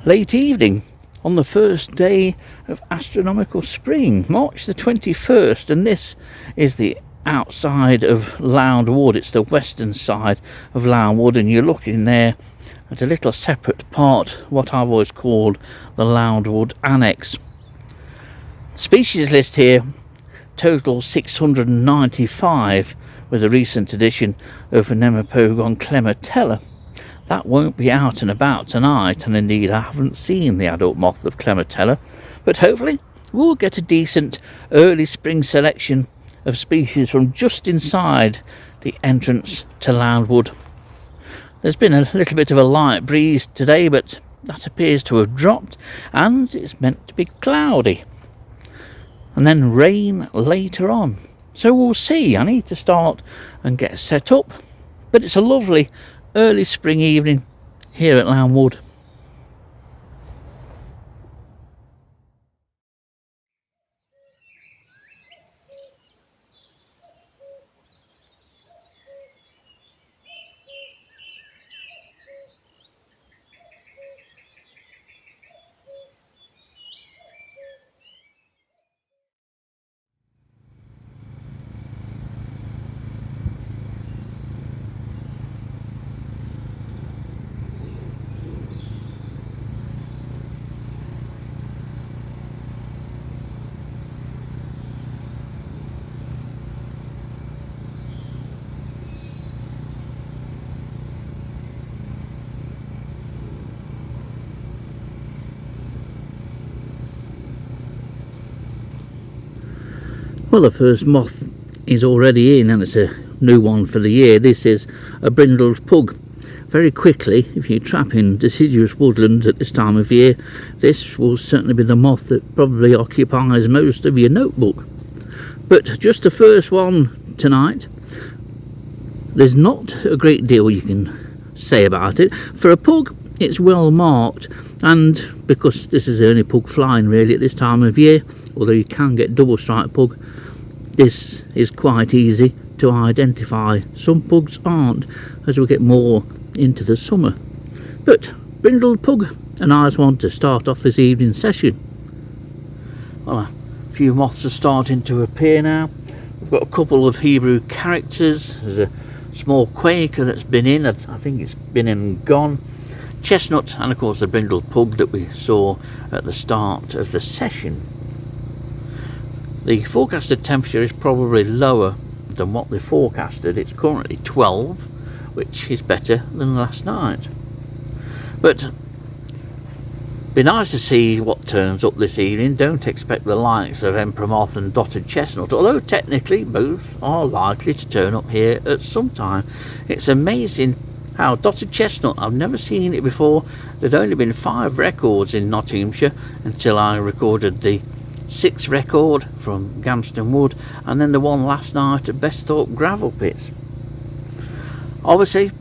late evening on the first day of astronomical spring, March the 21st, and this is the outside of Lound Wood. It's the western side of Lound Wood, and you're looking there at a little separate part, what I've always called the Lound Wood Annex. Species list here total 695, with a recent addition of Nemopogon clematella. That won't be out and about tonight, and indeed I haven't seen the adult moth of clematella, but hopefully we'll get a decent early spring selection of species from just inside the entrance to Lound Wood. There's been a little bit of a light breeze today, but that appears to have dropped, and it's meant to be cloudy and then rain later on, so we'll see. I need to start and get set up, but it's a lovely early spring evening here at Lound Wood. Well, the first moth is already in, and it's a new one for the year. This is a brindled pug. Very quickly, if you trap in deciduous woodland at this time of year, this will certainly be the moth that probably occupies most of your notebook. But just the first one tonight. There's not a great deal you can say about it. For a pug, it's well marked, and because this is the only pug flying really at this time of year, although you can get double striped pug, this is quite easy to identify. Some pugs aren't as we get more into the summer. But brindled pug, a nice one to start off this evening session. Well, a few moths are starting to appear now. We've got a couple of Hebrew characters. There's a small quaker that's been in, I think it's been in and gone. Chestnut, and of course the brindled pug that we saw at the start of the session. The forecasted temperature is probably lower than what they forecasted. It's currently 12, which is better than last night. But be nice to see what turns up this evening. Don't expect the likes of emperor moth and dotted chestnut, although technically both are likely to turn up here at some time. It's amazing how dotted chestnut, I've never seen it before. There'd only been 5 records in Nottinghamshire until I recorded the 6th record from Gamston Wood, and then the one last night at Besthorpe Gravel Pits. Obviously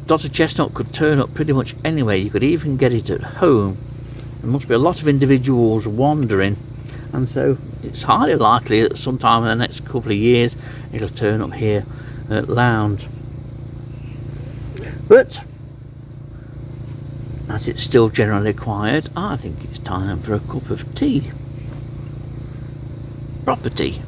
dotted chestnut could turn up pretty much anywhere. You could even get it at home. There must be a lot of individuals wandering, and so it's highly likely that sometime in the next couple of years it'll turn up here at Lound. But as it's still generally quiet, I think it's time for a cup of tea. Proper tea.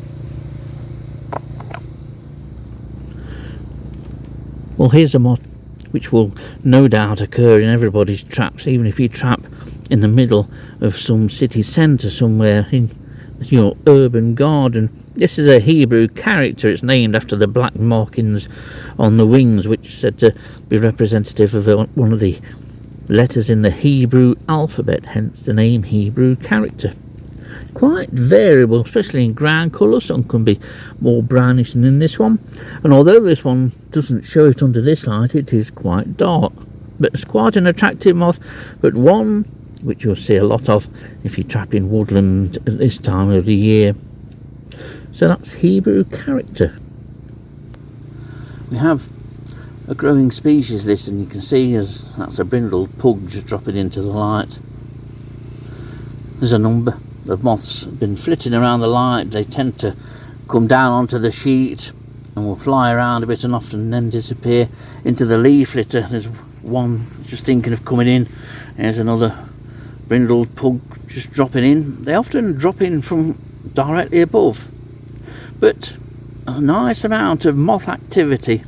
Well, here's a moth which will no doubt occur in everybody's traps, even if you trap in the middle of some city centre somewhere in your urban garden. This is a Hebrew character. It's named after the black markings on the wings, which is said to be representative of one of the letters in the Hebrew alphabet, hence the name Hebrew character. Quite variable, especially in ground colour. Some can be more brownish than in this one, and although this one doesn't show it under this light, it is quite dark. But it's quite an attractive moth, but one which you'll see a lot of if you trap in woodland at this time of the year. So that's Hebrew character. We have a growing species list, and you can see as that's a brindled pug just dropping into the light. There's a number of moths been flitting around the light. They tend to come down onto the sheet and will fly around a bit and often then disappear into the leaf litter. There's one just thinking of coming in. There's another brindled pug just dropping in. They often drop in from directly above, but a nice amount of moth activity.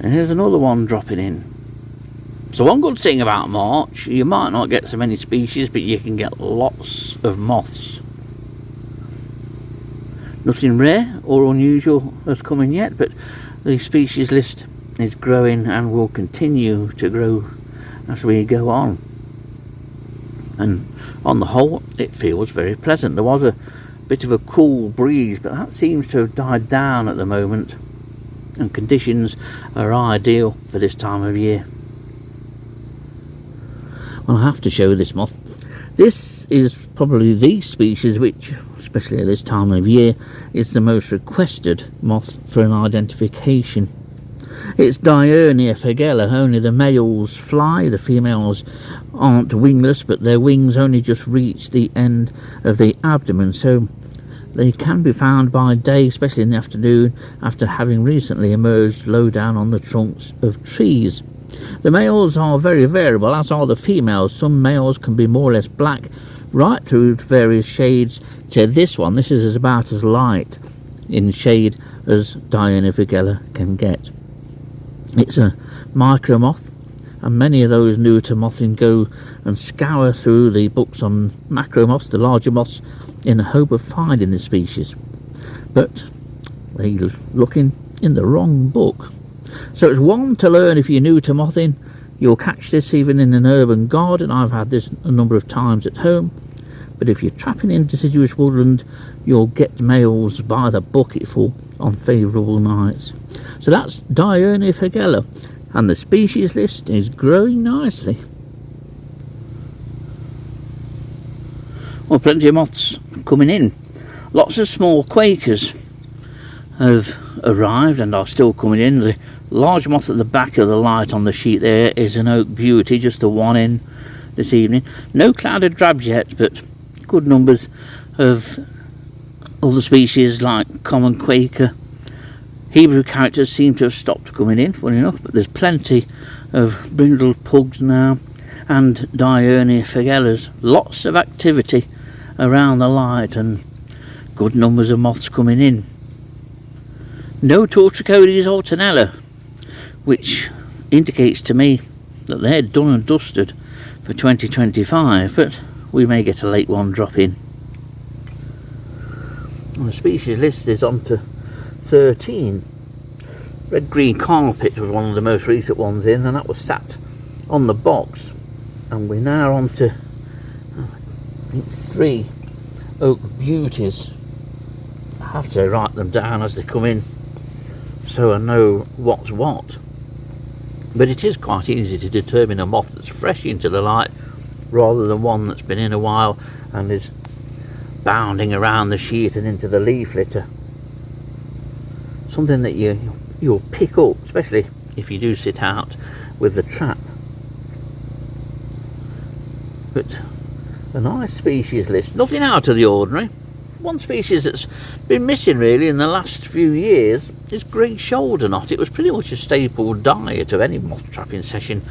And here's another one dropping in. So one good thing about March, you might not get so many species, but you can get lots of moths. Nothing rare or unusual has come in yet, but the species list is growing and will continue to grow as we go on. And on the whole, it feels very pleasant. There was a bit of a cool breeze, but that seems to have died down at the moment, and conditions are ideal for this time of year. Well, I have to show this moth. This is probably the species which, especially at this time of year, is the most requested moth for an identification. It's Diurnia fagella. Only the males fly, the females aren't wingless, but their wings only just reach the end of the abdomen, so they can be found by day, especially in the afternoon, after having recently emerged low down on the trunks of trees. The males are very variable, as are the females. Some males can be more or less black, right through to various shades to this one. This is about as light in shade as Diurnia fagella can get. It's a micro moth, and many of those new to mothing go and scour through the books on macro moths, the larger moths, in the hope of finding the species, but they're looking in the wrong book. So it's one to learn. If you're new to mothing, you'll catch this even in an urban garden. I've had this a number of times at home, but if you're trapping in deciduous woodland, you'll get males by the bucketful on favourable nights. So that's Diurnia fagella, and the species list is growing nicely. Well, plenty of moths coming in. Lots of small quakers have arrived and are still coming in. The large moth at the back of the light on the sheet there is an oak beauty, just the one in this evening. No clouded drabs yet, but good numbers of other species like common quaker. Hebrew characters seem to have stopped coming in, funny enough, but there's plenty of brindled pugs now and Diurnia fagellas. Lots of activity around the light and good numbers of moths coming in. No Tortricodes or Tenella, which indicates to me that they're done and dusted for 2025, but we may get a late one drop in. The species list is on to 13. Red green carpet was one of the most recent ones in, and that was sat on the box, and we're now on to I think 3 oak beauties. I have to write them down as they come in so I know what's what, but it is quite easy to determine a moth that's fresh into the light rather than one that's been in a while and is bounding around the sheet and into the leaf litter. Something that you'll pick up, especially if you do sit out with the trap. But a nice species list, nothing out of the ordinary. One species that's been missing really in the last few years is grey shoulder knot. It was pretty much a staple diet of any moth trapping session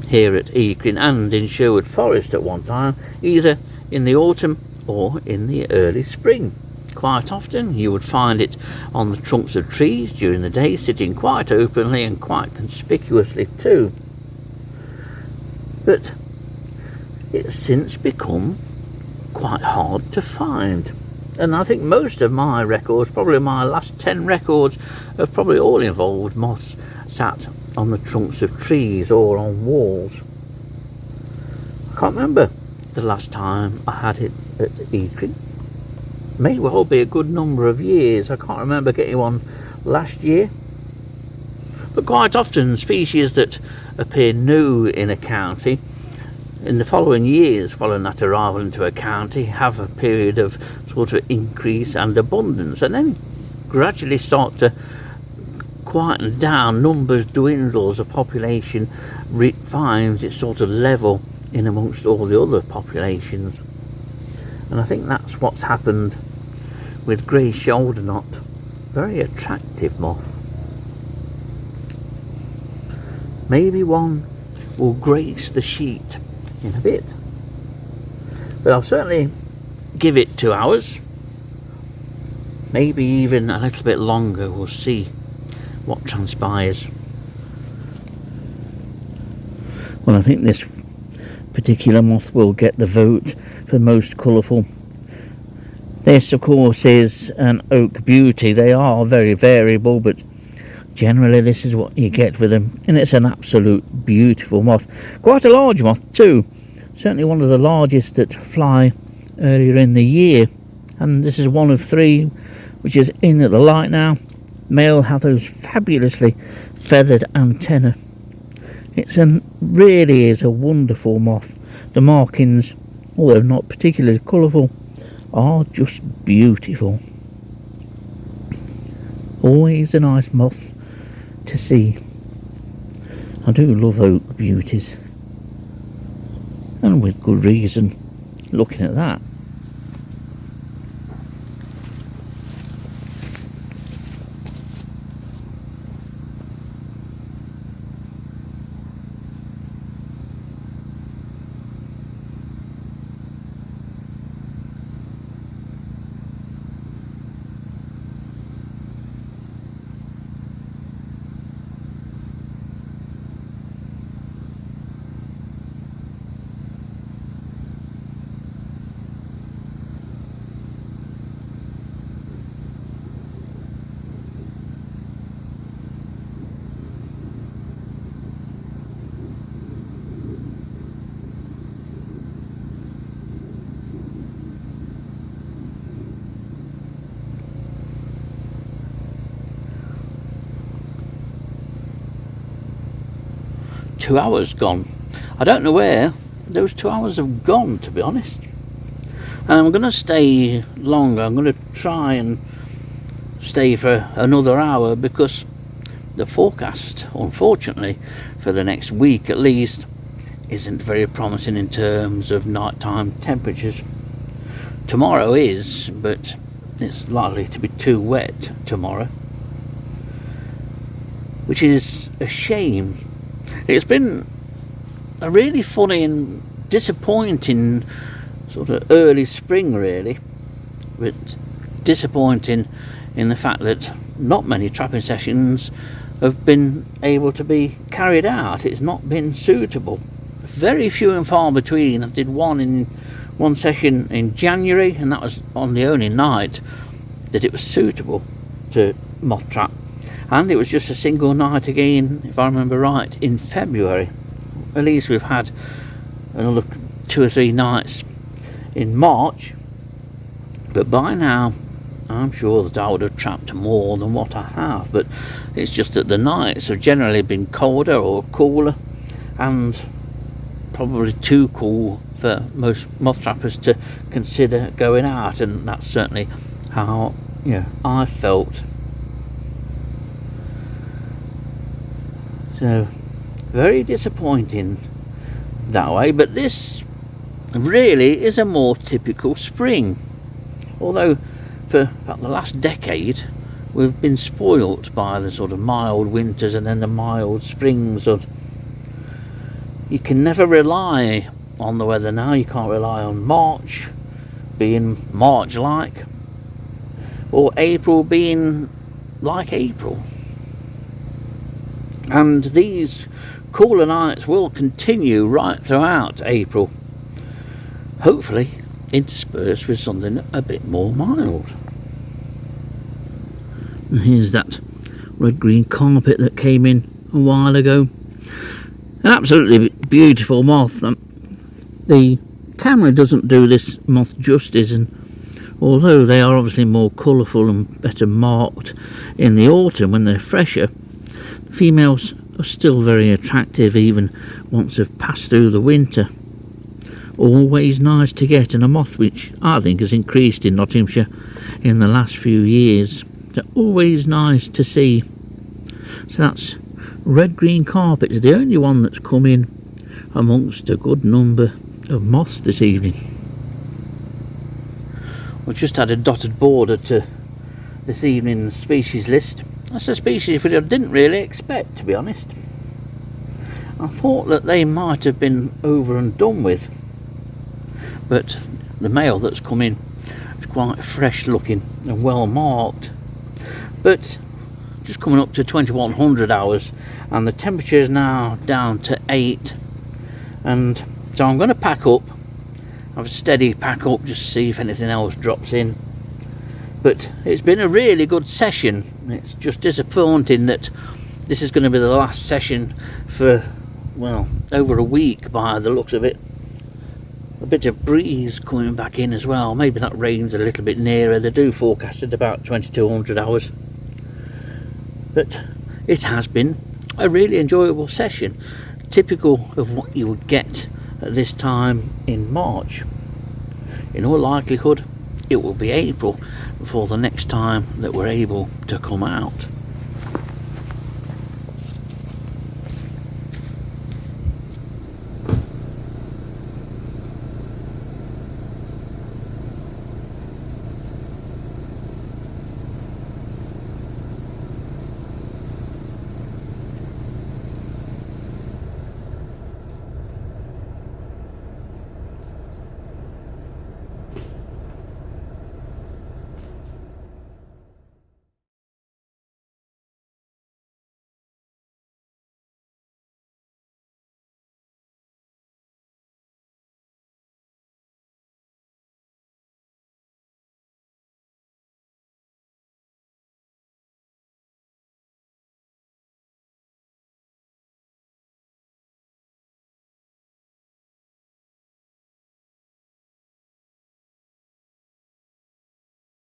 here at Eakring and in Sherwood Forest at one time, either in the autumn or in the early spring. Quite often you would find it on the trunks of trees during the day, sitting quite openly and quite conspicuously too. But it's since become quite hard to find, and I think most of my records, probably my last 10 records, have probably all involved moths sat on the trunks of trees or on walls. I can't remember the last time I had it at Eakring. May well be a good number of years. I can't remember getting one last year. But quite often species that appear new in a county, in the following years following that arrival into a county, have a period of sort of increase and abundance, and then gradually start to quieten down. Numbers dwindles, the population finds its sort of level in amongst all the other populations. And I think that's what's happened with grey shoulder knot. Very attractive moth. Maybe one will grace the sheet in a bit. But I'll certainly give it 2 hours, maybe even a little bit longer. We'll see what transpires. Well, I think this particular moth will get the vote for most colourful. This, of course, is an oak beauty. They are very variable, but generally this is what you get with them, and it's an absolute beautiful moth. Quite a large moth too, certainly one of the largest that fly earlier in the year, and this is one of 3 which is in at the light now. Male have those fabulously feathered antennae. Really is a wonderful moth. The markings, although not particularly colourful, are just beautiful. Always a nice moth to see. I do love oak beauties, and with good reason, looking at that. Two hours gone. I don't know where those 2 hours have gone, to be honest. And I'm going to stay longer. I'm going to try and stay for another hour, because the forecast, unfortunately, for the next week at least, isn't very promising in terms of nighttime temperatures. Tomorrow is, but it's likely to be too wet tomorrow, which is a shame. It's been a really funny and disappointing sort of early spring, really, but disappointing in the fact that not many trapping sessions have been able to be carried out. It's not been suitable. Very few and far between. I did one session in January, and that was on the only night that it was suitable to moth trap. And it was just a single night again, if I remember right, in February. At least we've had another 2 or 3 nights in March, but by now I'm sure that I would have trapped more than what I have. But it's just that the nights have generally been colder or cooler, and probably too cool for most moth trappers to consider going out, and that's certainly how I felt. So very disappointing that way. But this really is a more typical spring, although for about the last decade we've been spoilt by the sort of mild winters and then the mild springs. Or you can never rely on the weather now. You can't rely on March being March-like, or April being like April. And these cooler nights will continue right throughout April, hopefully interspersed with something a bit more mild. And here's that red-green carpet that came in a while ago. An absolutely beautiful moth. The camera doesn't do this moth justice, and although they are obviously more colourful and better marked in the autumn when they're fresher, females are still very attractive even once they've passed through the winter. Always nice to get, and a moth which I think has increased in Nottinghamshire in the last few years. They're always nice to see. So that's red-green carpet. It's the only one that's come in amongst a good number of moths this evening. We've just had a dotted border to this evening's species list. That's a species which I didn't really expect, to be honest. I thought that they might have been over and done with, but the male that's come in is quite fresh looking and well marked. But just coming up to 2100 hours, and the temperature is now down to 8, and so I'm going to pack up, have a steady pack up, just to see if anything else drops in. But it's been a really good session. It's just disappointing that this is going to be the last session for, well, over a week by the looks of it. A bit of breeze coming back in as well. Maybe that rain's a little bit nearer. They do forecast it about 2200 hours. But it has been a really enjoyable session, typical of what you would get at this time in March. In all likelihood, it will be April before the next time that we're able to come out.